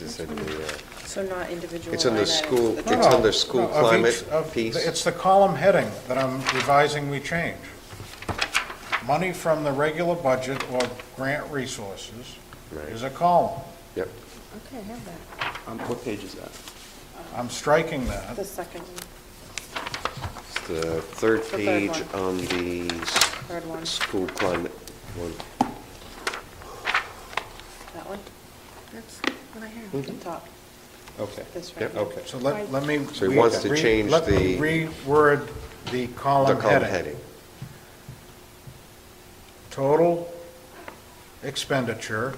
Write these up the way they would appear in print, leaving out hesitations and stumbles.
is in the, So not individual it's in the line items, school, the it's total. under school No, of climate each of- piece. It's the column heading that I'm revising we change. Money from the regular budget or grant resources Right. is a column. Yep. Okay, I have that. What page is that? I'm striking that. The second one, It's the third The third page one. on the third one, school climate one. that one. That's what I have, at the top, Okay. this right Yep, here. Okay. So let me. So he wants to change Let me the- reword the The column column heading. heading. Total expenditure,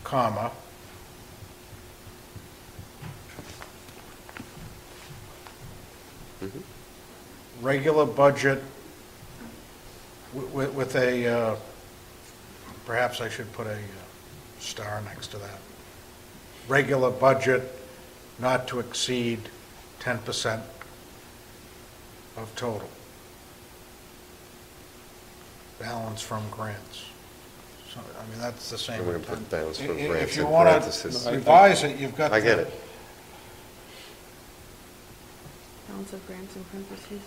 comma, Mhm. regular budget with a, perhaps I should put a star next to that. Regular budget not to exceed 10% of total. Balance from grants. So, I mean, that's the same. I'm gonna put intent. balance from If grants you in want parentheses. to revise it, you've got. I get the- it. Balance of grants in parentheses.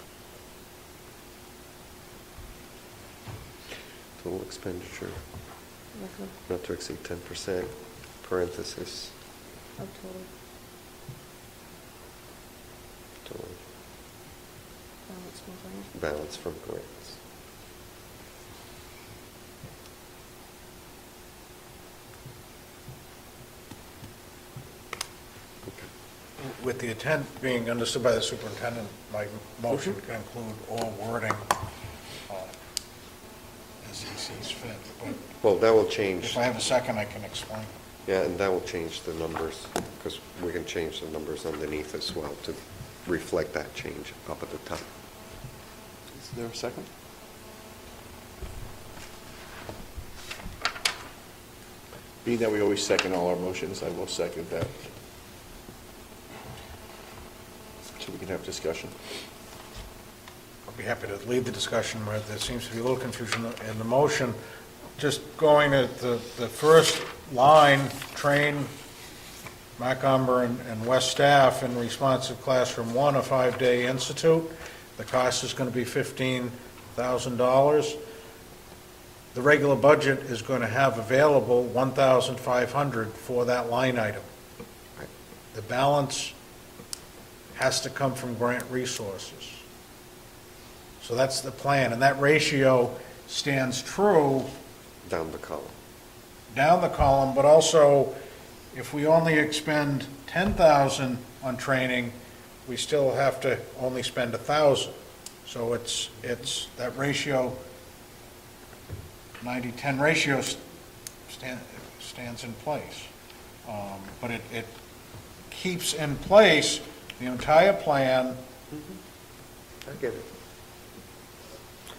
Total expenditure Record not to exceed 10%, parenthesis, of total total balance from grants. balance from grants. With the intent being understood by the superintendent, my motion can include all wording as he sees fit. But Well, that will change, if I have a second, I can explain. yeah, and that will change the numbers, because we can change the numbers underneath as well to reflect that change up at the top. Is there a second? Being that we always second all our motions, I will second that. So we can have discussion. I'll be happy to lead the discussion where there seems to be a little confusion in the motion. Just going at the first line, train Macomber and West staff in responsive classroom 1, a 5-day institute. The cost is going to be $15,000. The regular budget is going to have available $1,500 for that line item. The balance has to come from grant resources. So that's the plan, and that ratio stands true Down the column. down the column, but also if we only expend 10,000 on training, we still have to only spend 1,000. So it's that ratio, 90-10 ratio stands in place. But it keeps in place the entire plan. I get it.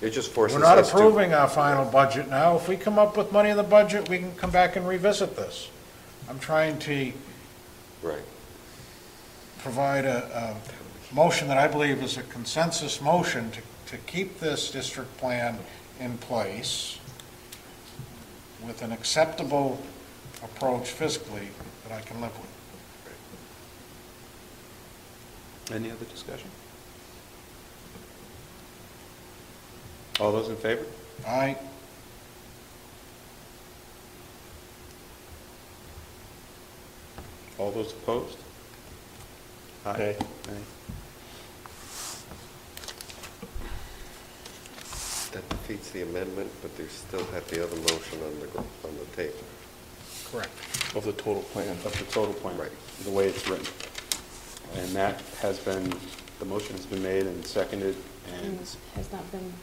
It just forces We're not us to. approving our final budget now. If we come up with money in the budget, we can come back and revisit this. I'm trying to Right. provide a motion that I believe is a consensus motion to keep this district plan in place with an acceptable approach fiscally that I can live with. Any other discussion? All those in favor? Aye. All those opposed? Aye. That defeats the amendment, but they still have the other motion on the table. Correct. Of the total plan. Of the total plan. Right. The way it's written. And that has been, the motion has been made and seconded, and, Has not been,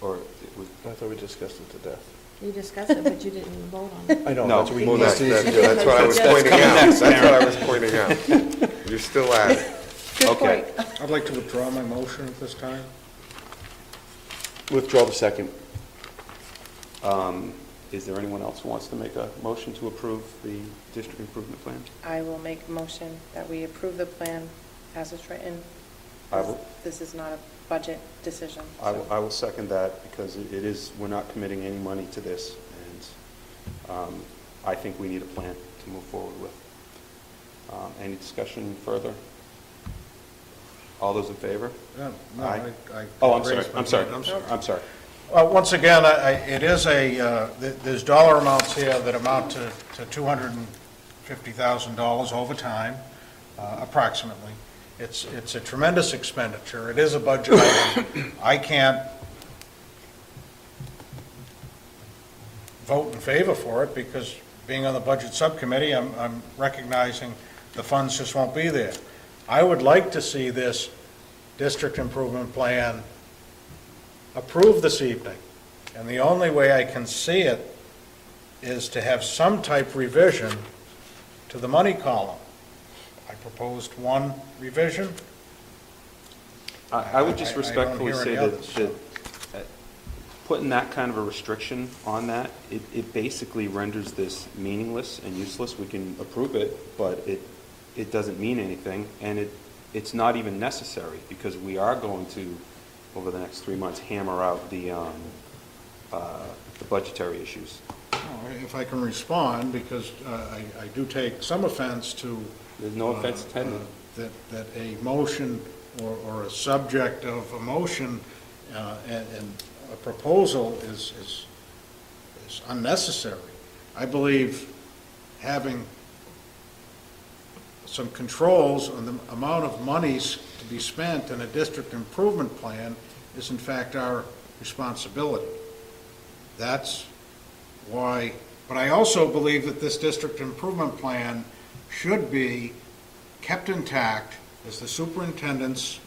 or it was, I thought we discussed it to death. you discussed it, but you didn't vote on it. I know, No, that's what we Well, need that's to what do. I was That's pointing coming out. next, That's what I Karen. was pointing out. You're still at it. Good Okay. point. I'd like to withdraw my motion at this time. Withdraw the second. Is there anyone else who wants to make a motion to approve the district improvement plan? I will make a motion that we approve the plan as it's written. I will- This is not a budget decision. I will second that, because it is, we're not committing any money to this, and I think we need a plan to move forward with. Any discussion further? All those in favor? Yeah, no, Aye. I Oh, I'm sorry, raised my I'm sorry, hand. I'm sorry. Once again, it is there's dollar amounts here that amount to $250,000 over time, approximately. It's a tremendous expenditure. It is a budget item. I can't vote in favor for it because being on the budget subcommittee, I'm recognizing the funds just won't be there. I would like to see this district improvement plan approved this evening, and the only way I can see it is to have some type revision to the money column. I proposed one revision. I would just I don't respectfully hear say any that, others, that putting that kind of a restriction on that, it basically renders this meaningless and useless. We can approve it, but it doesn't mean anything, and it's not even necessary, because we are going to, over the next 3 months, hammer out the budgetary issues. If I can respond, because I do take some offense to There's no offense intended. that a motion or a subject of a motion and a proposal is unnecessary. I believe having some controls on the amount of monies to be spent in a district improvement plan is in fact our responsibility. That's why, but I also believe that this district improvement plan should be kept intact as the superintendent's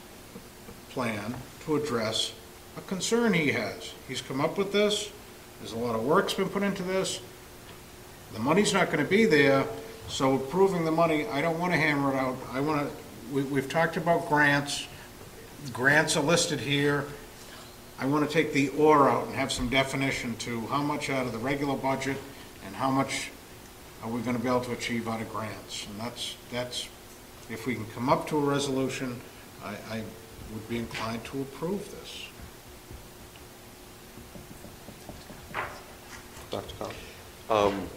plan to address a concern he has. He's come up with this, there's a lot of work's been put into this, the money's not going to be there, so approving the money, I don't want to hammer it out. I want to, we've talked about grants. Grants are listed here. I want to take the or out and have some definition to how much out of the regular budget and how much are we going to be able to achieve out of grants. And that's if we can come up to a resolution, I would be inclined to approve this. Dr. Collins?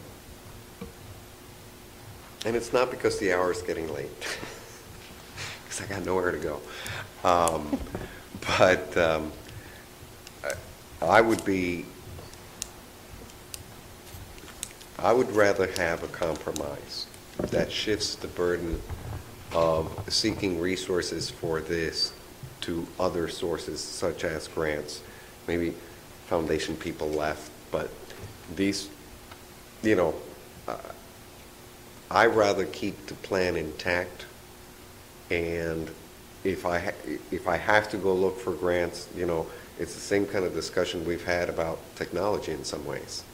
And it's not because the hour is getting late, because I got nowhere to go. But I would rather have a compromise that shifts the burden of seeking resources for this to other sources such as grants. Maybe foundation people left, but these, I rather keep the plan intact, and if I have to go look for grants, it's the same kind of discussion we've had about technology in some ways.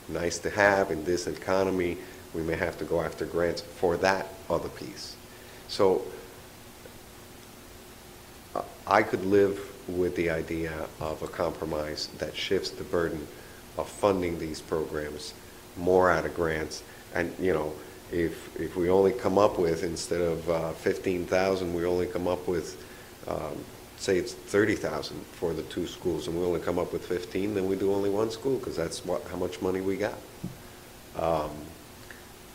Nice to have in this economy, we may have to go after grants for that other piece. So I could live with the idea of a compromise that shifts the burden of funding these programs more out of grants. And, if we only come up with, instead of 15,000, we only come up with, say it's 30,000 for the two schools, and we only come up with 15, then we do only one school, because that's how much money we got.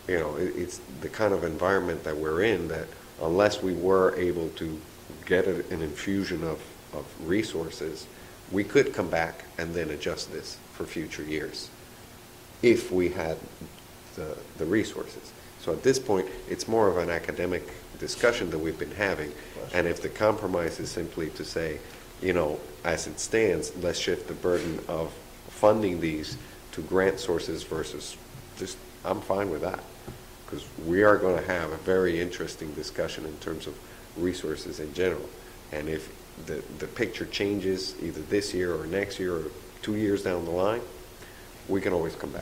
It's the kind of environment that we're in that unless we were able to get an infusion of resources, we could come back and then adjust this for future years if we had the resources. So at this point, it's more of an academic discussion that we've been having, and if the compromise is simply to say, as it stands, let's shift the burden of funding these to grant sources versus just, I'm fine with that, because we are going to have a very interesting discussion in terms of resources in general. And if the picture changes either this year or next year or 2 years down the line, we can always come back.